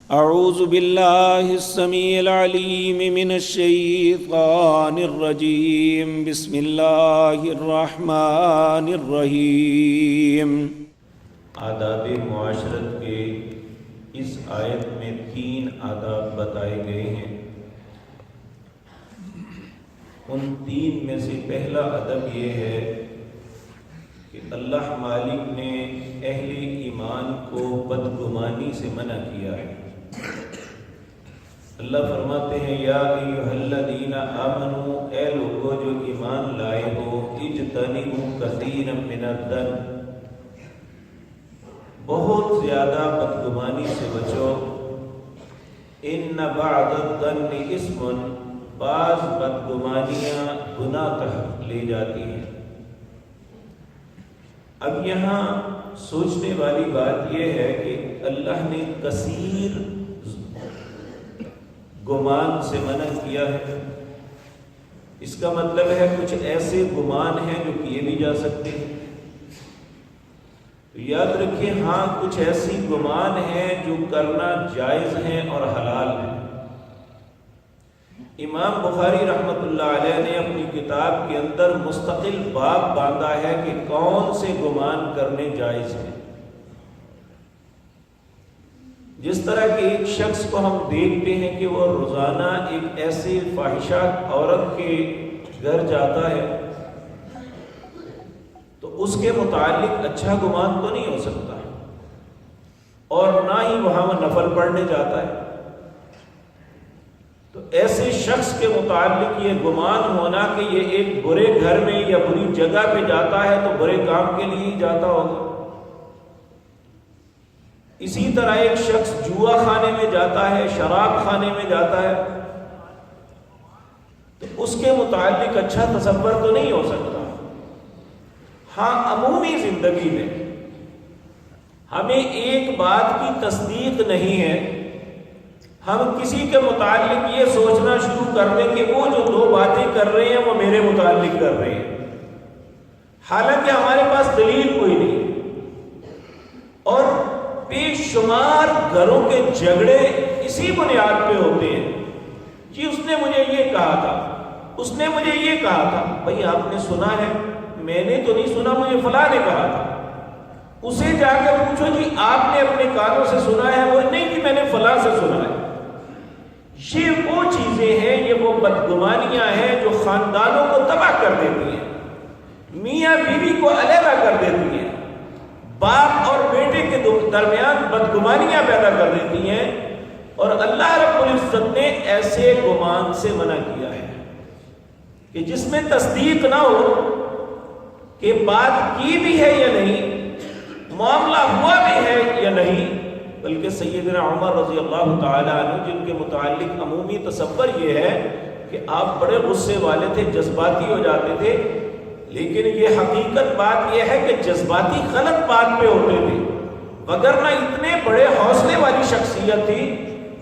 اعوذ باللہ السمیع العلیم من الشیطان الرجیم بسم اللہ الرحمن الرحیم۔ آداب معاشرت کے اس آیت میں 3 آداب بتائے گئے ہیں۔ ان 3 میں سے پہلا ادب یہ ہے کہ اللہ مالک نے اہل ایمان کو بدگمانی سے منع کیا ہے۔ اللہ فرماتے ہیں یا ایھا الذین آمنوا، اے لوگو جو ایمان لائے ہو، اجتنبوا کثیرا من الظن، بہت زیادہ بدگمانی سے بچو۔ ان بعض الظن اسم، بعض بدگمانیاں گناہ تک لے جاتی ہیں۔ اب یہاں سوچنے والی بات یہ ہے کہ اللہ نے کثیر گمان سے منع کیا ہے، اس کا مطلب ہے کچھ ایسے گمان ہیں جو کیے بھی جا سکتے ہیں۔ تو یاد رکھیں، ہاں کچھ ایسی گمان ہیں جو کرنا جائز ہیں اور حلال ہیں۔ امام بخاری رحمۃ اللہ علیہ نے اپنی کتاب کے اندر مستقل باب باندھا ہے کہ کون سے گمان کرنے جائز ہیں۔ جس طرح کہ ایک شخص کو ہم دیکھتے ہیں کہ وہ روزانہ ایک ایسے فاحشہ عورت کے گھر جاتا ہے، تو اس کے متعلق اچھا گمان تو نہیں ہو سکتا، اور نہ ہی وہاں وہ نفل پڑھنے جاتا ہے۔ تو ایسے شخص کے متعلق یہ گمان ہونا کہ یہ ایک برے گھر میں یا بری جگہ پہ جاتا ہے تو برے کام کے لیے ہی جاتا ہوگا۔ اسی طرح ایک شخص جوا خانے میں جاتا ہے، شراب خانے میں جاتا ہے، تو اس کے متعلق اچھا تصور تو نہیں ہو سکتا۔ ہاں عمومی زندگی میں ہمیں ایک بات کی تصدیق نہیں ہے، ہم کسی کے متعلق یہ سوچنا شروع کر دیں کہ وہ جو 2 باتیں کر رہے ہیں وہ میرے متعلق کر رہے ہیں، حالانکہ ہمارے پاس دلیل کوئی نہیں۔ اور بے شمار گھروں کے جھگڑے اسی بنیاد پہ ہوتے ہیں، جی اس نے مجھے یہ کہا تھا، اس نے مجھے یہ کہا تھا۔ بھئی آپ نے سنا ہے؟ میں نے تو نہیں سنا، مجھے فلاں نے کہا تھا۔ اسے جا کر پوچھو جی آپ نے اپنے کانوں سے سنا ہے؟ وہ نہیں جی میں نے فلاں سے سنا ہے۔ یہ وہ چیزیں ہیں، یہ وہ بدگمانیاں ہیں جو خاندانوں کو تباہ کر دیتی ہیں، میاں بیوی کو علیحدہ کر دیتی ہیں، باپ اور بیٹے کے درمیان بدگمانیاں پیدا کر دیتی ہیں۔ اور اللہ رب العزت نے ایسے گمان سے منع کیا ہے کہ جس میں تصدیق نہ ہو کہ بات کی بھی ہے یا نہیں، معاملہ ہوا بھی ہے یا نہیں، بلکہ سیدنا عمر رضی اللہ تعالیٰ عنہ جن کے متعلق عمومی تصور یہ ہے کہ آپ بڑے غصے والے تھے، جذباتی ہو جاتے تھے، لیکن یہ حقیقت بات یہ ہے کہ جذباتی غلط بات پہ ہوتے تھے، وگرنہ اتنے بڑے حوصلے والی شخصیت تھی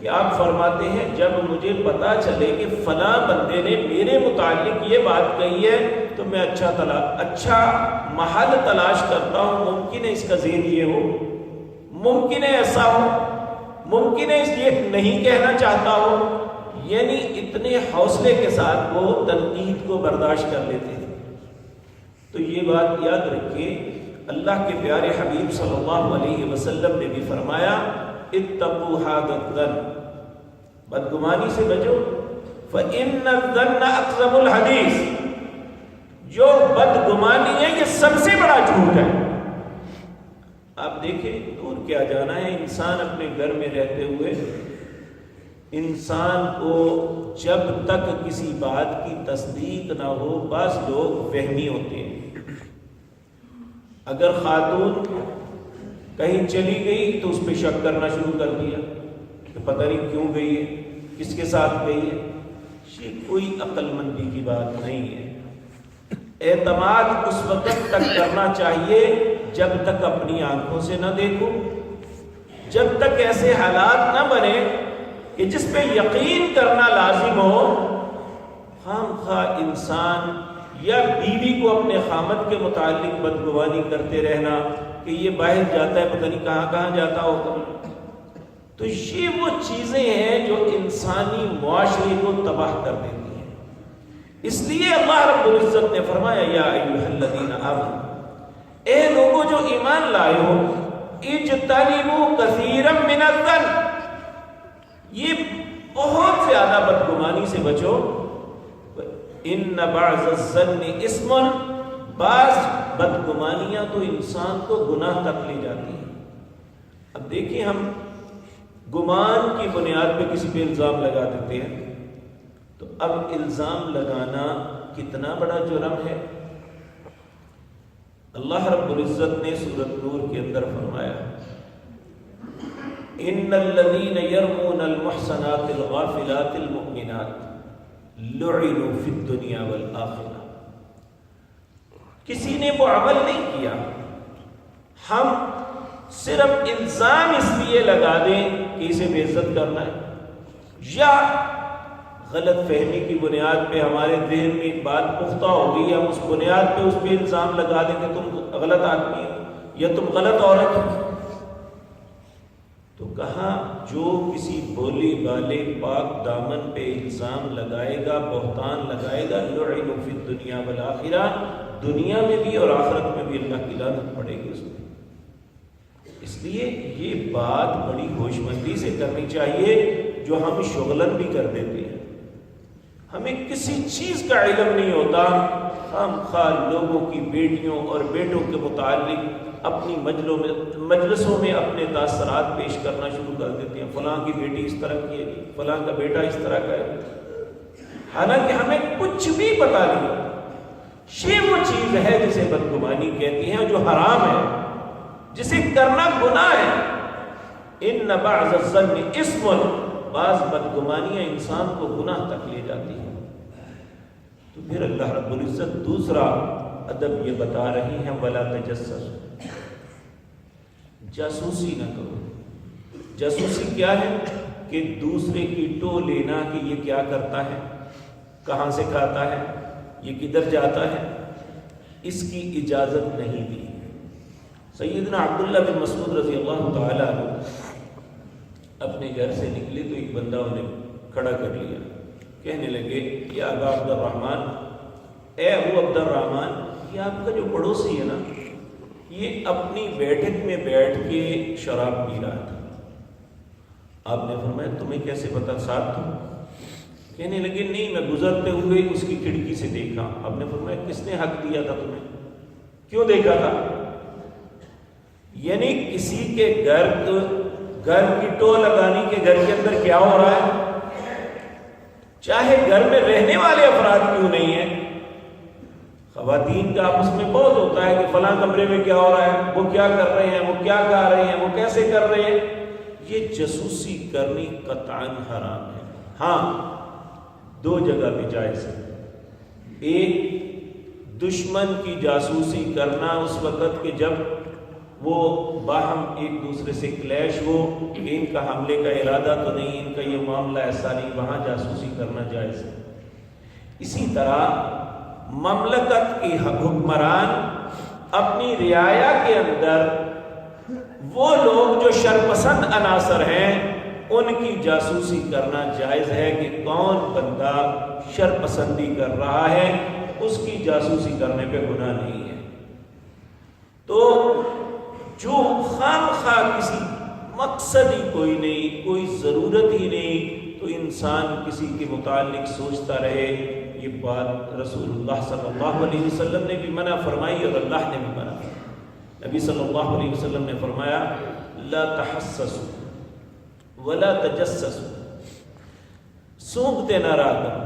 کہ آپ فرماتے ہیں جب مجھے پتا چلے کہ فلاں بندے نے میرے متعلق یہ بات کہی ہے تو میں اچھا محل تلاش کرتا ہوں، ممکن ہے اس کا ذہن یہ ہو، ممکن ہے ایسا ہو، ممکن ہے اس لیے نہیں کہنا چاہتا ہو، یعنی اتنے حوصلے کے ساتھ وہ تنقید کو برداشت کر لیتے ہیں۔ تو یہ بات یاد رکھیں، اللہ کے پیارے حبیب صلی اللہ علیہ وسلم نے بھی فرمایا اتقوا ھذا الظن، بدگمانی سے بچو، فإن الظن أكذب الحدیث، جو بدگمانی ہے یہ سب سے بڑا جھوٹ ہے۔ آپ دیکھیں دور کیا جانا ہے، انسان اپنے گھر میں رہتے ہوئے انسان کو جب تک کسی بات کی تصدیق نہ ہو، بعض لوگ وہمی ہوتے ہیں۔ اگر خاتون کہیں چلی گئی تو اس پہ شک کرنا شروع کر دیا کہ پتہ نہیں کیوں گئی ہے، کس کے ساتھ گئی ہے۔ یہ کوئی عقل مندی کی بات نہیں ہے۔ اعتماد اس وقت تک کرنا چاہیے جب تک اپنی آنکھوں سے نہ دیکھو، جب تک ایسے حالات نہ بنے کہ جس پہ یقین کرنا لازم ہو۔ خام خواہ انسان یا بیوی کو اپنے خامد کے متعلق بدگمانی کرتے رہنا کہ یہ باہر جاتا ہے پتہ نہیں کہاں کہاں جاتا ہوگا، تو یہ وہ چیزیں ہیں جو انسانی معاشرے کو تباہ کر دیتی ہیں. اس لیے اللہ رب العزت نے فرمایا یا ایھا الذین آمنوا، اے لوگوں جو ایمان لائے ہو، اجتنبوا کثیرا من الظن، یہ بہت زیادہ بدگمانی سے بچو. ان بعض الظن اثم، بعض بدگمانیاں تو انسان کو گناہ تک لے جاتی ہیں. اب دیکھیں، ہم گمان کی بنیاد پہ کسی پہ الزام لگا دیتے ہیں، تو اب الزام لگانا کتنا بڑا جرم ہے. اللہ رب العزت نے سورۃ نور کے اندر فرمایا ان الذین یرمون المحصنات الغافلات المؤمنات لعنوا فی الدنیا والآخرہ. کسی نے وہ عمل نہیں کیا، ہم صرف الزام اس لیے لگا دیں کہ اسے بے عزت کرنا ہے، یا غلط فہمی کی بنیاد پہ ہمارے ذہن میں ایک بات پختہ ہو گئی، ہم اس بنیاد پہ اس پہ الزام لگا دیں کہ تم غلط آدمی ہو یا تم غلط عورت ہو. تو کہا جو کسی بولی والے پاک دامن پہ الزام لگائے گا، بہتان لگائے گا، لعنوا فی الدنیا والآخرہ، دنیا میں بھی اور آخرت میں بھی اللہ کی لعنت پڑے گی اس میں. اس لیے یہ بات بڑی ہوش مندی سے کرنی چاہیے جو ہم شغلن بھی کر دیتے ہیں. ہمیں کسی چیز کا علم نہیں ہوتا، ہم خواہ لوگوں کی بیٹیوں اور بیٹوں کے متعلق اپنی مجلسوں میں اپنے تاثرات پیش کرنا شروع کر دیتے ہیں. فلاں کی بیٹی اس طرح کی ہے، فلاں کا بیٹا اس طرح کا ہے، حالانکہ ہمیں کچھ بھی پتا نہیں. یہ وہ چیز ہے جسے بدگمانی کہتی ہیں، جو حرام ہے، جسے کرنا گناہ ہے. ان بعض الظن اثم، بعض بدگمانیاں انسان کو گناہ تک لے جاتی ہیں. تو پھر اللہ رب العزت دوسرا ادب یہ بتا رہی ہیں ولا تجسسوا، جاسوسی نہ کرو. جاسوسی کیا ہے؟ کہ دوسرے کی ٹو لینا کہ یہ کیا کرتا ہے، کہاں سے کھاتا ہے، یہ کدھر جاتا ہے، اس کی اجازت نہیں دی. سیدنا عبداللہ بن مسعود رضی اللہ تعالیٰ عنہ اپنے گھر سے نکلے تو ایک بندہ انہیں کھڑا کر لیا، کہنے لگے یا ابا عبد الرحمن، اے ابو عبد الرحمن، یہ آپ کا جو پڑوسی ہے نا، یہ اپنی بیٹھک میں بیٹھ کے شراب پی رہا تھا. آپ نے فرمایا تمہیں کیسے پتا، ساتھ تم؟ کہنے لگے نہیں، میں گزرتے ہوئے اس کی کھڑکی سے دیکھا. آپ نے فرمایا کس نے حق دیا تھا تمہیں، کیوں دیکھا تھا؟ یعنی کسی کے گھر کی ٹو لگانی کے گھر کے اندر کیا ہو رہا ہے، چاہے گھر میں رہنے والے افراد کیوں نہیں ہیں. خواتین کا آپس میں بہت ہوتا ہے کہ فلاں کمرے میں کیا ہو رہا ہے، وہ کیا کر رہے ہیں، وہ کیا کھا رہے ہیں، وہ کیسے کر رہے ہیں. یہ جاسوسی کرنی قطعاً حرام ہے. ہاں، دو جگہ پہ جائز ہے. ایک، دشمن کی جاسوسی کرنا اس وقت کہ جب وہ باہم ایک دوسرے سے کلیش ہو کہ ان کا حملے کا ارادہ تو نہیں، ان کا یہ معاملہ ایسا نہیں، وہاں جاسوسی کرنا جائز ہے. اسی طرح مملکت کے حکمران اپنی رعایا کے اندر وہ لوگ جو شرپسند عناصر ہیں ان کی جاسوسی کرنا جائز ہے کہ کون بندہ شرپسندی کر رہا ہے، اس کی جاسوسی کرنے پہ گناہ نہیں ہے. تو جو خام خواہ کسی مقصد ہی کوئی نہیں، کوئی ضرورت ہی نہیں، تو انسان کسی کے متعلق سوچتا رہے، یہ بات رسول اللہ صلی اللہ علیہ وسلم نے بھی منع فرمائی اور اللہ نے بھی منع فرمائی. نبی صلی اللہ علیہ وسلم نے فرمایا لا تحسسوا ولا تجسسوا، سونگتے نہ رہا کرو.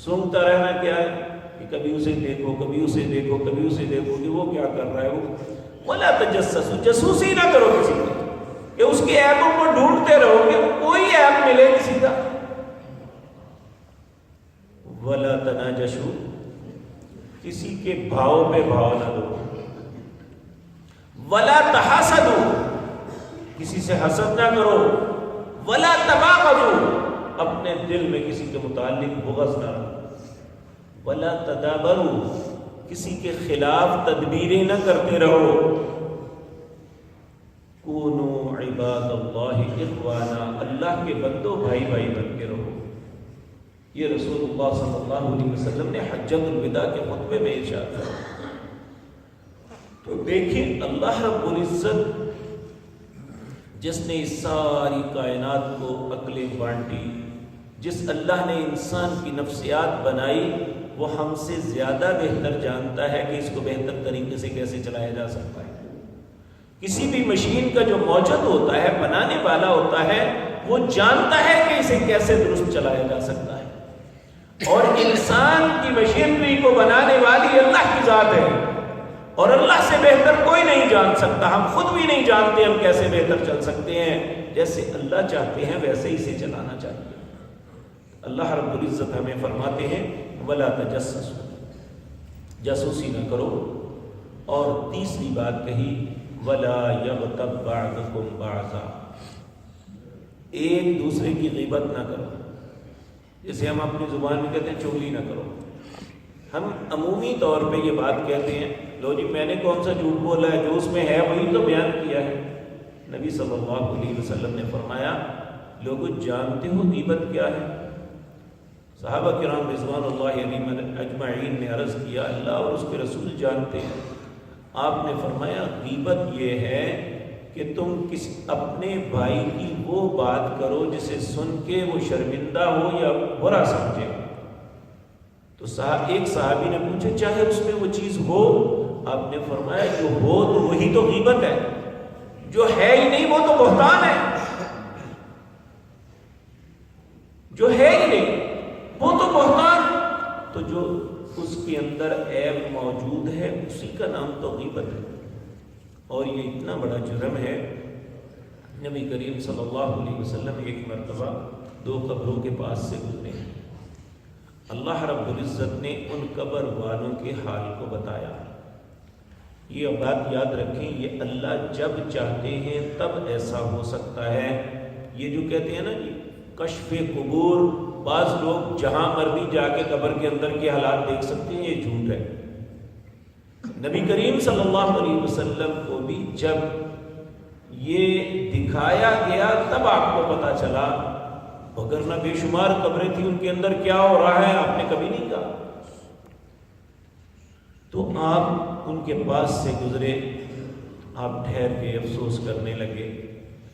سونگتا رہنا کیا ہے کہ کبھی اسے دیکھو، کبھی اسے دیکھو، کبھی اسے دیکھو کہ وہ کیا کر رہا ہے. وہ ولا تجسسوا، جاسوسی نہ کرو کسی کی کہ اس کے عیبوں کو ڈھونڈتے رہو کہ کوئی عیب ملے کسی کا. ولا تناجشوا، کسی کے بھاؤ پہ بھاؤ نہ دو. ولا تحاسدوا، کسی سے حسد نہ کرو. ولا تباغضوا، اپنے دل میں کسی کے متعلق بغض نہ رکھو. ولا تدابروا، کسی کے خلاف تدبیریں نہ کرتے رہو. کونوا عباد اللہ اخوانا، اللہ کے بندو بھائی بھائی بن کے رہو۔ یہ رسول اللہ صلی اللہ علیہ وسلم نے حجۃ الوداع کے خطبے میں ارشاد کیا۔ تو دیکھیں اللہ رب العزت جس نے اس ساری کائنات کو عقلیں بانٹی، جس اللہ نے انسان کی نفسیات بنائی، وہ ہم سے زیادہ بہتر جانتا ہے کہ اس کو بہتر طریقے سے کیسے چلایا جا سکتا ہے۔ کسی بھی مشین کا جو موجد ہوتا ہے، بنانے والا ہوتا ہے، وہ جانتا ہے کہ اسے کیسے درست چلایا جا سکتا ہے۔ اور انسان کی مشینری کو بنانے والی اللہ کی ذات ہے، اور اللہ سے بہتر کوئی نہیں جان سکتا۔ ہم خود بھی نہیں جانتے ہم کیسے بہتر چل سکتے ہیں، جیسے اللہ چاہتے ہیں ویسے ہی اسے چلانا چاہیے۔ اللہ رب العزت ہمیں فرماتے ہیں وَلَا تَجَسَّسُوا، جاسوسی نہ کرو۔ اور تیسری بات کہی وَلَا يَغْتَبْ بَعْضُكُمْ بَعْضًا، ایک دوسرے کی غیبت نہ کرو۔ جیسے ہم اپنی زبان میں کہتے ہیں چغلی نہ کرو، ہم عمومی طور پہ یہ بات کہتے ہیں، لو جی میں نے کون سا جھوٹ بولا ہے، جو اس میں ہے وہی تو بیان کیا ہے۔ نبی صلی اللہ علیہ وسلم نے فرمایا لوگوں جانتے ہو غیبت کیا ہے؟ صحابہ کرام رضوان اللہ علیہم اجمعین نے عرض کیا اللہ اور اس کے رسول جانتے ہیں۔ آپ نے فرمایا غیبت یہ ہے کہ تم اپنے بھائی کی وہ بات کرو جسے سن کے وہ شرمندہ ہو یا برا سمجھے۔ تو ایک صحابی نے پوچھا چاہے اس میں وہ چیز ہو؟ آپ نے فرمایا جو ہو تو وہی تو غیبت ہے، جو ہے ہی نہیں وہ تو بہتان ہے۔ جو ہے ہی نہیں وہ تو بہتان، تو جو اس کے اندر عیب موجود ہے اسی کا نام تو غیبت ہے۔ اور یہ اتنا بڑا جرم ہے، نبی کریم صلی اللہ علیہ وسلم ایک مرتبہ 2 قبروں کے پاس سے گزرے، اللہ رب العزت نے ان قبر والوں کے حال کو بتایا۔ یہ بات یاد رکھیں، یہ اللہ جب چاہتے ہیں تب ایسا ہو سکتا ہے۔ یہ جو کہتے ہیں نا جی کشف قبور، بعض لوگ جہاں مرضی جا کے قبر کے اندر کے حالات دیکھ سکتے ہیں، یہ جھوٹ ہے۔ نبی کریم صلی اللہ علیہ وسلم کو بھی جب یہ دکھایا گیا تب آپ کو پتا چلا، وگرنہ بے شمار قبریں تھیں ان کے اندر کیا ہو رہا ہے آپ نے کبھی نہیں کہا۔ تو آپ ان کے پاس سے گزرے، آپ ٹھہر کے افسوس کرنے لگے،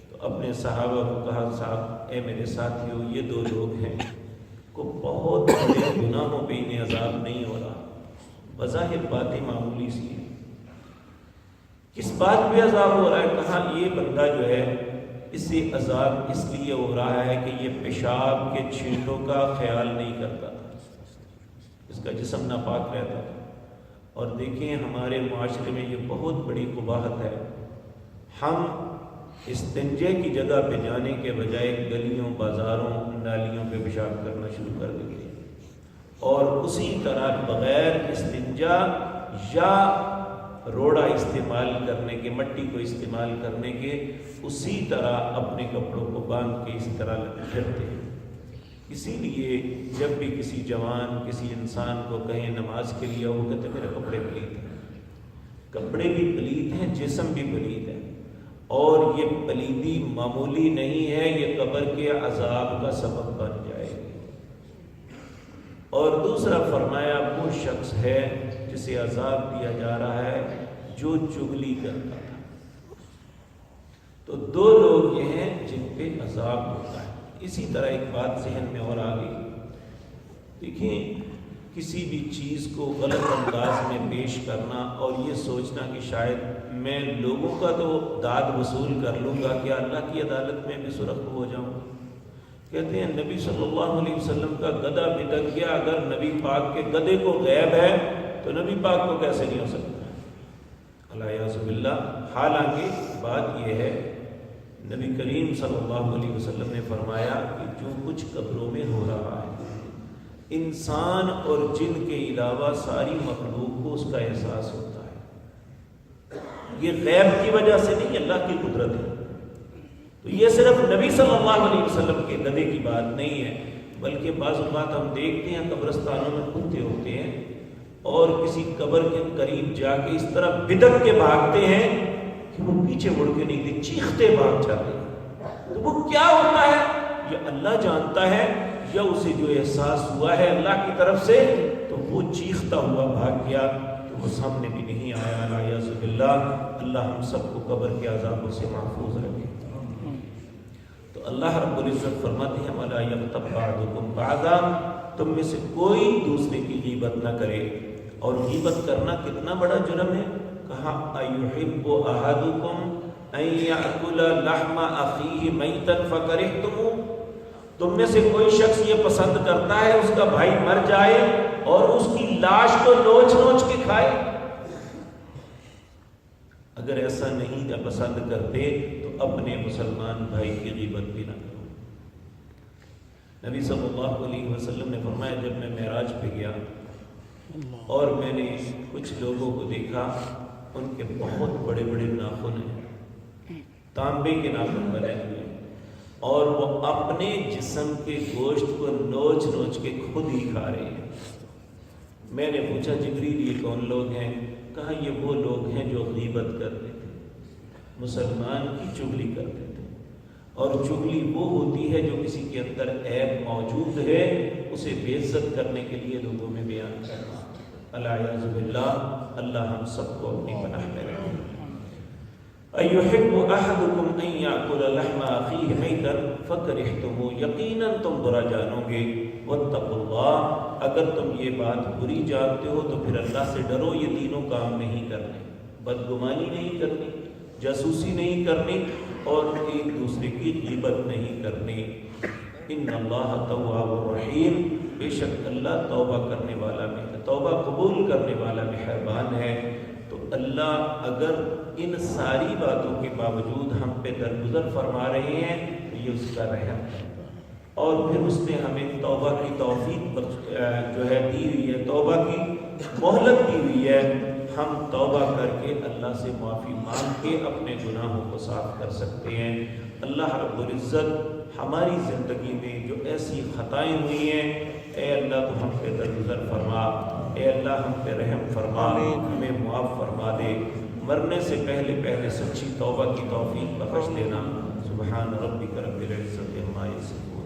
تو اپنے صحابہ کو کہا صاحب اے میرے ساتھیو یہ 2 لوگ ہیں کو بہت بڑے گناہوں پہ انہیں عذاب نہیں ہو رہا، بظاہر باتیں معمولی سی ہیں، کس بات پہ عذاب ہو رہا ہے؟ کہا یہ بندہ جو ہے اسے عذاب اس لیے ہو رہا ہے کہ یہ پیشاب کے چھینٹوں کا خیال نہیں کرتا تھا، اس کا جسم ناپاک رہتا تھا۔ اور دیکھیں ہمارے معاشرے میں یہ بہت بڑی قباحت ہے، ہم استنجے کی جگہ پہ جانے کے بجائے گلیوں بازاروں نالیوں پہ پیشاب کرنا شروع کر دیتے ہیں، اور اسی طرح بغیر استنجا یا روڑا استعمال کرنے کے، مٹی کو استعمال کرنے کے، اسی طرح اپنے کپڑوں کو باندھ کے اسی طرح پھرتے ہیں۔ اسی لیے جب بھی کسی جوان کسی انسان کو کہیں نماز کے لیے، وہ کہتے میرے کپڑے پلید ہیں، کپڑے بھی پلید ہیں، جسم بھی پلید ہے، اور یہ پلیدی معمولی نہیں ہے، یہ قبر کے عذاب کا سبب بن جائے گی۔ اور دوسرا فرمایا وہ شخص ہے جسے عذاب دیا جا رہا ہے جو چغلی کرتا تھا۔ تو 2 لوگ یہ ہیں جن پہ عذاب ہوتا ہے۔ اسی طرح ایک بات ذہن میں اور آ گئی، دیکھیں کسی بھی چیز کو غلط انداز میں پیش کرنا اور یہ سوچنا کہ شاید میں لوگوں کا تو داد وصول کر لوں گا، کیا اللہ کی عدالت میں بھی سرخ ہو جاؤں؟ کہتے ہیں نبی صلی اللہ علیہ وسلم کا گدھا بھٹک گیا، اگر نبی پاک کے گدھے کو غیب ہے تو نبی پاک کو کیسے نہیں ہو سکتا؟ الیاذ باللہ۔ حالانکہ بات یہ ہے نبی کریم صلی اللہ علیہ وسلم نے فرمایا کہ جو کچھ قبروں میں ہو رہا ہے انسان اور جن کے علاوہ ساری مخلوق کو اس کا احساس ہوتا ہے، یہ غیب کی وجہ سے نہیں، اللہ کی قدرت ہے۔ تو یہ صرف نبی صلی اللہ علیہ وسلم کے گدھے کی بات نہیں ہے، بلکہ بعض اوقات ہم دیکھتے ہیں قبرستانوں میں کتے ہوتے ہیں اور کسی قبر کے قریب جا کے اس طرح بدک کے بھاگتے ہیں کہ وہ پیچھے مڑ کے نہیں تھے، چیختے بھاگ جاتے. تو وہ کیا ہوتا ہے یہ اللہ جانتا ہے، یا اسے جو احساس ہوا ہے اللہ کی طرف سے تو وہ چیختا ہوا بھاگ گیا کہ وہ سامنے بھی نہیں آیا. نعوذ باللہ. اللہ ہم سب کو قبر کے عذابوں سے محفوظ رکھے. تو اللہ رب العزت فرماتے ہیں وَلَا يَغْتَبْ بَعْضُكُمْ بَعْضًا، تم میں سے کوئی دوسرے کی غیبت نہ کرے. اور غیبت کرنا کتنا بڑا جرم ہے. کہا أَيُحِبُّ أَحَدُكُمْ أَن يَأْكُلَ لَحْمَ أَخِيهِ مَيْتًا فَكَرِهْتُمُوهُ، تم میں سے کوئی شخص یہ پسند کرتا ہے اس کا بھائی مر جائے اور اس کی لاش کو نوچ نوچ کے کھائے. اگر ایسا نہیں پسند کرتے تو اپنے مسلمان بھائی کی غیبت بھی نہ کرو. نبی صلی اللہ علیہ وسلم نے فرمایا جب میں معراج پہ گیا اور میں نے کچھ لوگوں کو دیکھا، ان کے بہت بڑے بڑے ناخن ہیں، تانبے کے ناخن بنے ہوئے، اور وہ اپنے جسم کے گوشت کو نوچ نوچ کے خود ہی کھا رہے ہیں. میں نے پوچھا جبریل یہ کون لوگ ہیں؟ کہا یہ وہ لوگ ہیں جو غیبت کرتے تھے، مسلمان کی چغلی کرتے تھے. اور چغلی وہ ہوتی ہے جو کسی کے اندر عیب موجود ہے اسے بے عزت کرنے کے لیے لوگوں میں بیان کرنا. الیاذ باللہ. اللہ ہم سب کو اپنی پناہ میں رکھے. أَيُحِبُّ أَحَدُكُمْ أَن يَأْكُلَ لَحْمَ أَخِيهِ مَيْتًا فَكَرِهْتُمُوهُ، یقیناً تم برا جانو گے. وَاتَّقُوا اللَّهَ، اگر تم یہ بات بری جانتے ہو تو پھر اللہ سے ڈرو. یہ تینوں کام نہیں کرنے، بدگمانی نہیں کرنی، جاسوسی نہیں کرنی، اور ایک دوسرے کی غیبت نہیں کرنی. ان اللہ تواب الرحیم، بے شک اللہ توبہ کرنے والا میں توبہ قبول کرنے والا مہربان ہے. تو اللہ اگر ان ساری باتوں کے باوجود ہم پہ درگزر فرما رہے ہیں تو یہ اس کا رحم ہے. اور پھر اس نے ہمیں توبہ کی توفیق جو ہے دی ہوئی ہے، توبہ کی مہلت دی ہوئی ہے. ہم توبہ کر کے اللہ سے معافی مانگ کے اپنے گناہوں کو صاف کر سکتے ہیں. اللہ رب العزت ہماری زندگی میں جو ایسی خطائیں ہوئی ہیں، اے اللہ تو ہم پہ درگزر فرما، اے اللہ ہم پہ رحم فرما، ہمیں معاف فرما دے. مرنے سے پہلے سچی توبہ کی توفیق بخش دینا. سبحان ربک رب العزت عما یصفون.